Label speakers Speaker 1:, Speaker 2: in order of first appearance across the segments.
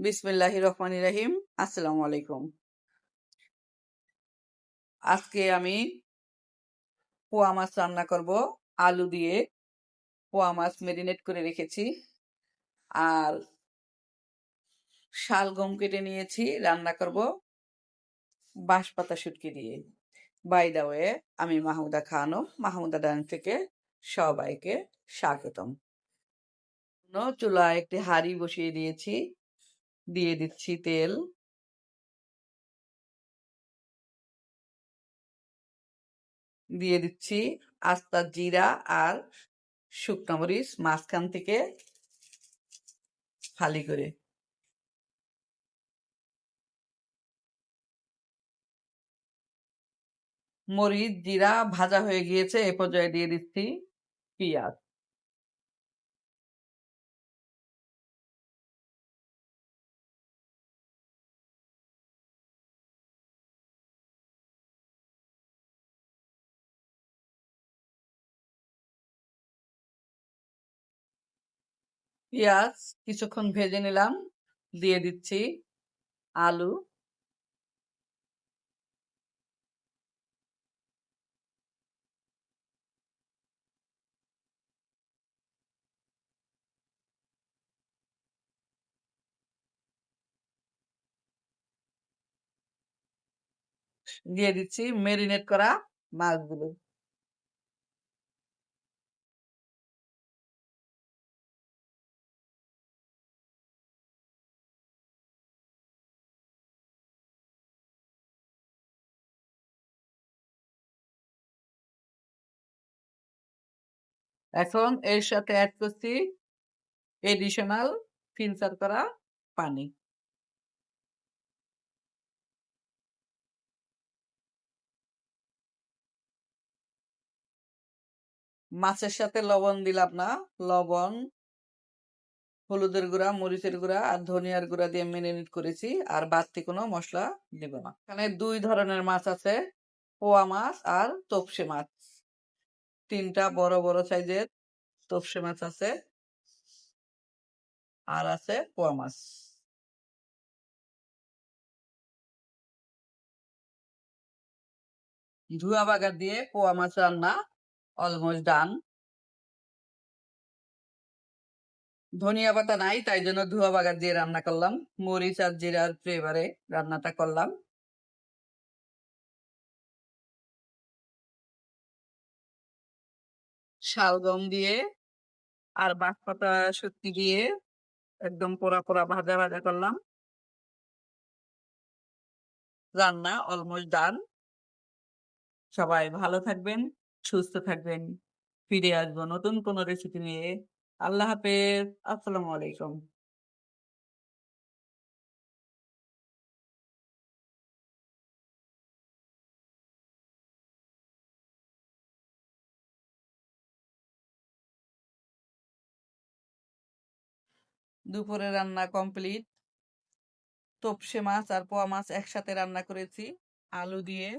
Speaker 1: বিসমিল্লাহির রহমানির রহিম। আসসালামু আলাইকুম। আজকে আমি পোয়া মাছ রান্না করব। আলু দিয়ে পোয়া মাছ মেরিনেট করে রেখেছি। আর শালগম কেটে নিয়েছি, রান্না করব বাঁশপাতা শুটকি দিয়ে। বাই দা ওয়ে, আমি মাহমুদা খানম, মাহমুদা ডান থেকে সবাইকে স্বাগতম। চুলায় একটি হাঁড়ি বসিয়ে দিয়েছি, দিয়ে দিচ্ছি তেল, দিয়ে দিচ্ছি আস্তা জিরা আর শুকনো মরিচ মাঝখান থেকে ফালি করে। মরিচ জিরা ভাজা হয়ে গিয়েছে, এ পর্যায়ে দিয়ে দিচ্ছি পেঁয়াজ। পেঁয়াজ কিছুক্ষণ ভেজে নিলাম, দিয়ে দিচ্ছি আলু, দিয়ে দিচ্ছি মেরিনেট করা মাছগুলো। এখন এর সাথে অ্যাড করছি এডিশনাল ফিল্টার করা পানি। মাছের সাথে লবণ দিলাম না, লবণ, হলুদের গুঁড়া, মরিচের গুঁড়া আর ধনিয়ার গুঁড়া দিয়ে মেরিনেট করেছি, আর বাড়তি কোনো মশলা দেব না। এখানে দুই ধরনের মাছ আছে, পোয়া মাছ আর তোপসে মাছ। তিনটা বড় বড় সাইজের তোপসে মাছ আছে, আর আছে পোয়া মাছ। ধুয়া বাগার দিয়ে পোয়া মাছ রান্না অলমোস্ট ডান। ধনিয়া পাতা নাই, তাই জন্য ধুয়া বাগার দিয়ে রান্না করলাম, মরিচ আর জিরার ফ্লেভারে রান্নাটা করলাম। শালগম দিয়ে আর বাঁশপাতা শুটকি দিয়ে একদম পোড়া পোড়া ভাজা ভাজা করলাম। রান্না অলমোস্ট ডান। সবাই ভালো থাকবেন, সুস্থ থাকবেন। ফিরে আসবো নতুন কোনো রেসিপি নিয়ে। আল্লাহ হাফেজ। আসসালামু আলাইকুম। দুপুরে রান্না কমপ্লিট। তোপসে মাছ আর পোয়া মাছ একসাথে রান্না করেছি আলু দিয়ে।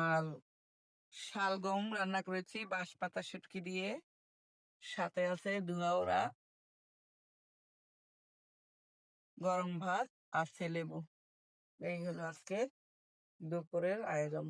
Speaker 1: আর শালগম রান্না করেছি বাঁশপাতা শুটকি দিয়ে। সাথে আছে ধোয়া ওরা গরম ভাত, আছে লেবু। এই হলো আজকে দুপুরের আয়োজন।